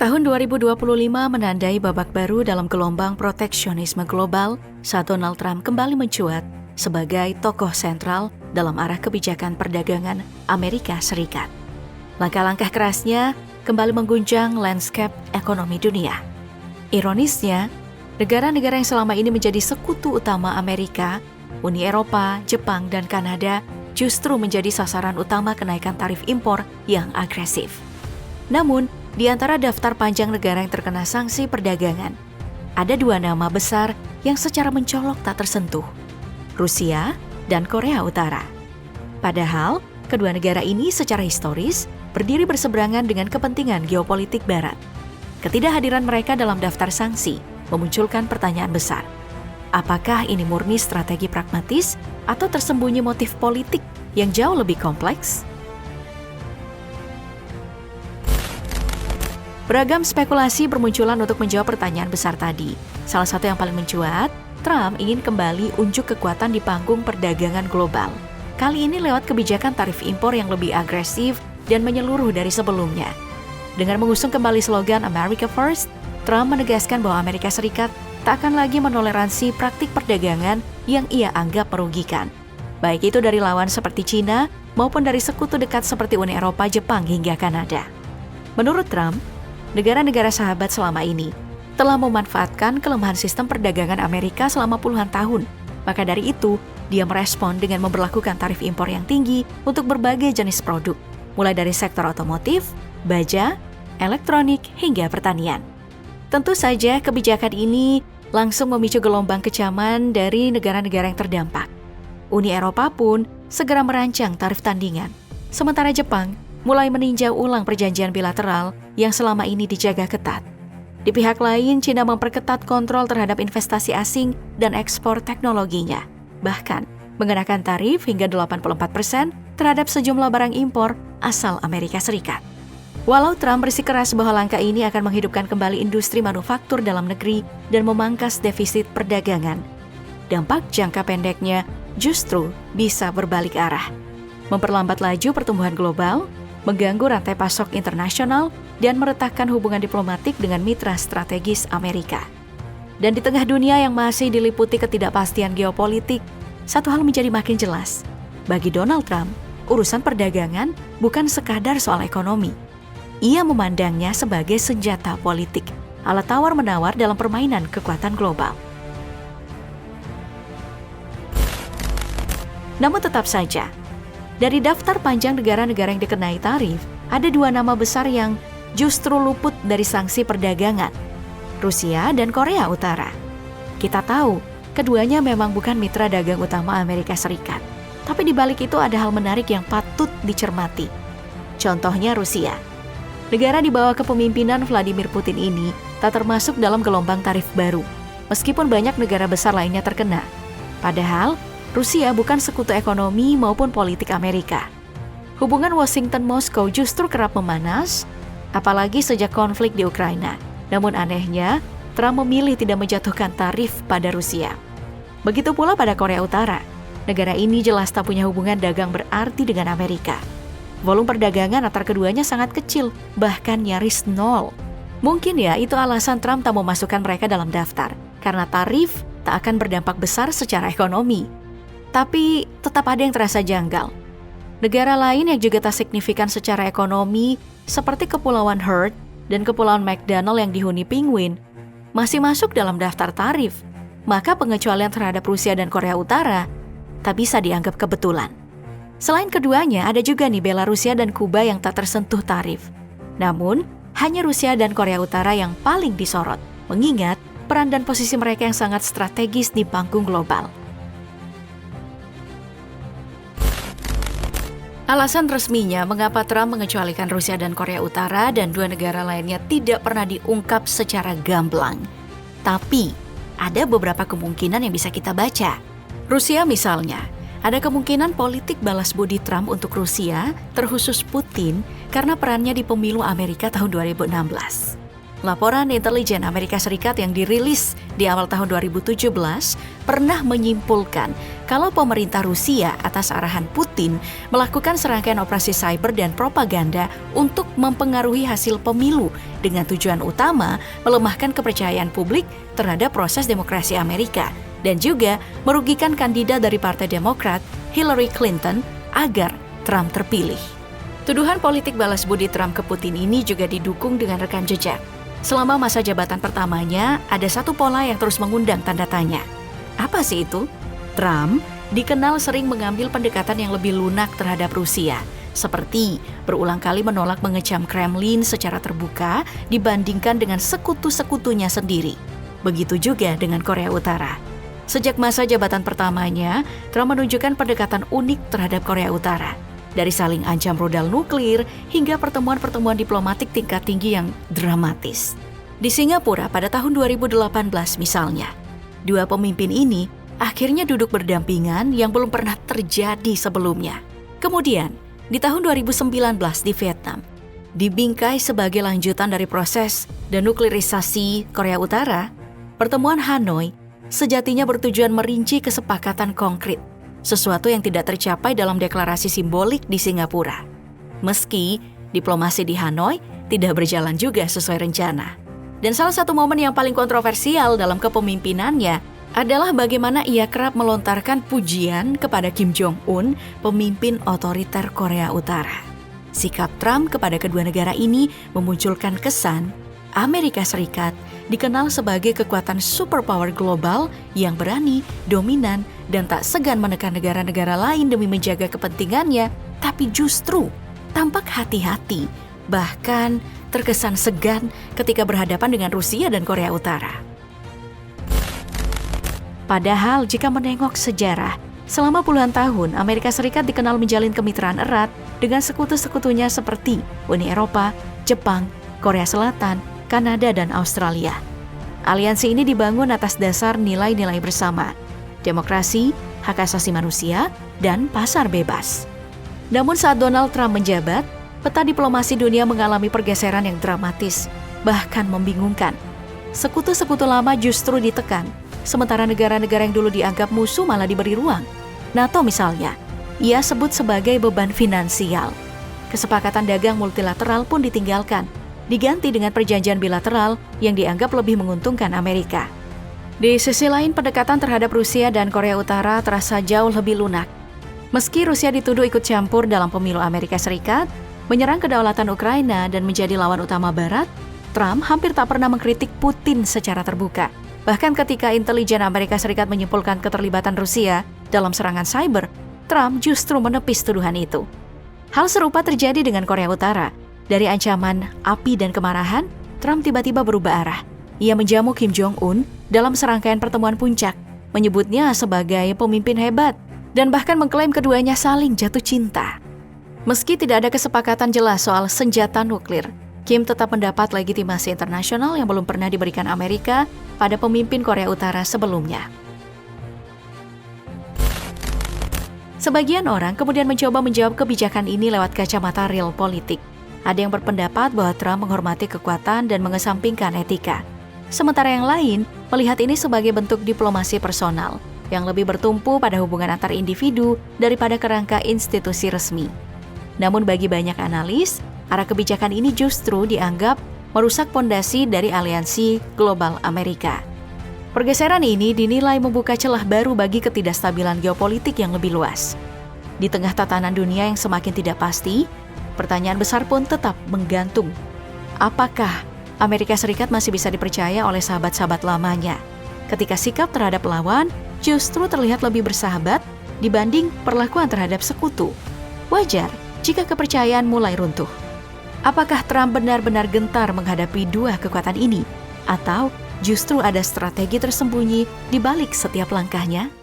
Tahun 2025 menandai babak baru dalam gelombang proteksionisme global saat Donald Trump kembali mencuat sebagai tokoh sentral dalam arah kebijakan perdagangan Amerika Serikat. Langkah-langkah kerasnya kembali mengguncang landscape ekonomi dunia. Ironisnya, negara-negara yang selama ini menjadi sekutu utama Amerika, Uni Eropa, Jepang, dan Kanada justru menjadi sasaran utama kenaikan tarif impor yang agresif. Namun, di antara daftar panjang negara yang terkena sanksi perdagangan, ada dua nama besar yang secara mencolok tak tersentuh, Rusia dan Korea Utara. Padahal, kedua negara ini secara historis berdiri berseberangan dengan kepentingan geopolitik Barat. Ketidakhadiran mereka dalam daftar sanksi memunculkan pertanyaan besar. Apakah ini murni strategi pragmatis atau tersembunyi motif politik yang jauh lebih kompleks? Beragam spekulasi bermunculan untuk menjawab pertanyaan besar tadi. Salah satu yang paling mencuat, Trump ingin kembali unjuk kekuatan di panggung perdagangan global. Kali ini lewat kebijakan tarif impor yang lebih agresif dan menyeluruh dari sebelumnya. Dengan mengusung kembali slogan America First, Trump menegaskan bahwa Amerika Serikat tak akan lagi menoleransi praktik perdagangan yang ia anggap merugikan. Baik itu dari lawan seperti China maupun dari sekutu dekat seperti Uni Eropa, Jepang, hingga Kanada. Menurut Trump, negara-negara sahabat selama ini telah memanfaatkan kelemahan sistem perdagangan Amerika selama puluhan tahun. Maka dari itu, dia merespon dengan memberlakukan tarif impor yang tinggi untuk berbagai jenis produk, mulai dari sektor otomotif, baja, elektronik, hingga pertanian. Tentu saja kebijakan ini langsung memicu gelombang kecaman dari negara-negara yang terdampak. Uni Eropa pun segera merancang tarif tandingan, sementara Jepang mulai meninjau ulang perjanjian bilateral yang selama ini dijaga ketat. Di pihak lain, China memperketat kontrol terhadap investasi asing dan ekspor teknologinya, bahkan mengenakan tarif hingga 84% terhadap sejumlah barang impor asal Amerika Serikat. Walau Trump bersikeras bahwa langkah ini akan menghidupkan kembali industri manufaktur dalam negeri dan memangkas defisit perdagangan, dampak jangka pendeknya justru bisa berbalik arah, memperlambat laju pertumbuhan global, mengganggu rantai pasok internasional, dan meretakkan hubungan diplomatik dengan mitra strategis Amerika. Dan di tengah dunia yang masih diliputi ketidakpastian geopolitik, satu hal menjadi makin jelas. Bagi Donald Trump, urusan perdagangan bukan sekadar soal ekonomi. Ia memandangnya sebagai senjata politik, alat tawar-menawar dalam permainan kekuatan global. Namun tetap saja, dari daftar panjang negara-negara yang dikenai tarif, ada dua nama besar yang justru luput dari sanksi perdagangan, Rusia dan Korea Utara. Kita tahu, keduanya memang bukan mitra dagang utama Amerika Serikat. Tapi di balik itu ada hal menarik yang patut dicermati. Contohnya Rusia. Negara di bawah kepemimpinan Vladimir Putin ini tak termasuk dalam gelombang tarif baru, meskipun banyak negara besar lainnya terkena. Padahal, Rusia bukan sekutu ekonomi maupun politik Amerika. Hubungan Washington-Moskow justru kerap memanas, apalagi sejak konflik di Ukraina. Namun anehnya, Trump memilih tidak menjatuhkan tarif pada Rusia. Begitu pula pada Korea Utara. Negara ini jelas tak punya hubungan dagang berarti dengan Amerika. Volume perdagangan antar keduanya sangat kecil, bahkan nyaris nol. Mungkin ya itu alasan Trump tak memasukkan mereka dalam daftar, karena tarif tak akan berdampak besar secara ekonomi. Tapi tetap ada yang terasa janggal. Negara lain yang juga tak signifikan secara ekonomi, seperti Kepulauan Heard dan Kepulauan McDonald yang dihuni penguin, masih masuk dalam daftar tarif. Maka pengecualian terhadap Rusia dan Korea Utara tak bisa dianggap kebetulan. Selain keduanya, ada juga nih Belarusia dan Kuba yang tak tersentuh tarif. Namun, hanya Rusia dan Korea Utara yang paling disorot, mengingat peran dan posisi mereka yang sangat strategis di panggung global. Alasan resminya mengapa Trump mengecualikan Rusia dan Korea Utara dan dua negara lainnya tidak pernah diungkap secara gamblang. Tapi, ada beberapa kemungkinan yang bisa kita baca. Rusia misalnya, ada kemungkinan politik balas budi Trump untuk Rusia, terkhusus Putin, karena perannya di pemilu Amerika tahun 2016. Laporan intelijen Amerika Serikat yang dirilis di awal tahun 2017 pernah menyimpulkan kalau pemerintah Rusia atas arahan Putin melakukan serangkaian operasi cyber dan propaganda untuk mempengaruhi hasil pemilu dengan tujuan utama melemahkan kepercayaan publik terhadap proses demokrasi Amerika dan juga merugikan kandidat dari Partai Demokrat, Hillary Clinton, agar Trump terpilih. Tuduhan politik balas budi Trump ke Putin ini juga didukung dengan rekam jejak. Selama masa jabatan pertamanya, ada satu pola yang terus mengundang tanda tanya. Apa sih itu? Trump dikenal sering mengambil pendekatan yang lebih lunak terhadap Rusia, seperti berulang kali menolak mengecam Kremlin secara terbuka dibandingkan dengan sekutu-sekutunya sendiri. Begitu juga dengan Korea Utara. Sejak masa jabatan pertamanya, Trump menunjukkan pendekatan unik terhadap Korea Utara. Dari saling ancam rudal nuklir hingga pertemuan-pertemuan diplomatik tingkat tinggi yang dramatis. Di Singapura pada tahun 2018 misalnya, dua pemimpin ini akhirnya duduk berdampingan yang belum pernah terjadi sebelumnya. Kemudian, di tahun 2019 di Vietnam, dibingkai sebagai lanjutan dari proses denuklirisasi Korea Utara, pertemuan Hanoi sejatinya bertujuan merinci kesepakatan konkret, sesuatu yang tidak tercapai dalam deklarasi simbolik di Singapura. Meski diplomasi di Hanoi tidak berjalan juga sesuai rencana. Dan salah satu momen yang paling kontroversial dalam kepemimpinannya adalah bagaimana ia kerap melontarkan pujian kepada Kim Jong-un, pemimpin otoriter Korea Utara. Sikap Trump kepada kedua negara ini memunculkan kesan Amerika Serikat dikenal sebagai kekuatan superpower global yang berani, dominan, dan tak segan menekan negara-negara lain demi menjaga kepentingannya, tapi justru tampak hati-hati, bahkan terkesan segan ketika berhadapan dengan Rusia dan Korea Utara. Padahal jika menengok sejarah, selama puluhan tahun Amerika Serikat dikenal menjalin kemitraan erat dengan sekutu-sekutunya seperti Uni Eropa, Jepang, Korea Selatan, Kanada, dan Australia. Aliansi ini dibangun atas dasar nilai-nilai bersama, demokrasi, hak asasi manusia, dan pasar bebas. Namun saat Donald Trump menjabat, peta diplomasi dunia mengalami pergeseran yang dramatis, bahkan membingungkan. Sekutu-sekutu lama justru ditekan, sementara negara-negara yang dulu dianggap musuh malah diberi ruang. NATO misalnya, ia sebut sebagai beban finansial. Kesepakatan dagang multilateral pun ditinggalkan, diganti dengan perjanjian bilateral yang dianggap lebih menguntungkan Amerika. Di sisi lain, pendekatan terhadap Rusia dan Korea Utara terasa jauh lebih lunak. Meski Rusia dituduh ikut campur dalam pemilu Amerika Serikat, menyerang kedaulatan Ukraina dan menjadi lawan utama Barat, Trump hampir tak pernah mengkritik Putin secara terbuka. Bahkan ketika intelijen Amerika Serikat menyimpulkan keterlibatan Rusia dalam serangan cyber, Trump justru menepis tuduhan itu. Hal serupa terjadi dengan Korea Utara. Dari ancaman api dan kemarahan, Trump tiba-tiba berubah arah. Ia menjamu Kim Jong-un dalam serangkaian pertemuan puncak, menyebutnya sebagai pemimpin hebat, dan bahkan mengklaim keduanya saling jatuh cinta. Meski tidak ada kesepakatan jelas soal senjata nuklir, Kim tetap mendapat legitimasi internasional yang belum pernah diberikan Amerika pada pemimpin Korea Utara sebelumnya. Sebagian orang kemudian mencoba menjawab kebijakan ini lewat kacamata real politik. Ada yang berpendapat bahwa Trump menghormati kekuatan dan mengesampingkan etika. Sementara yang lain melihat ini sebagai bentuk diplomasi personal yang lebih bertumpu pada hubungan antar individu daripada kerangka institusi resmi. Namun bagi banyak analis, arah kebijakan ini justru dianggap merusak pondasi dari aliansi global Amerika. Pergeseran ini dinilai membuka celah baru bagi ketidakstabilan geopolitik yang lebih luas. Di tengah tatanan dunia yang semakin tidak pasti, pertanyaan besar pun tetap menggantung. Apakah Amerika Serikat masih bisa dipercaya oleh sahabat-sahabat lamanya ketika sikap terhadap lawan justru terlihat lebih bersahabat dibanding perlakuan terhadap sekutu? Wajar jika kepercayaan mulai runtuh. Apakah Trump benar-benar gentar menghadapi dua kekuatan ini? Atau justru ada strategi tersembunyi di balik setiap langkahnya?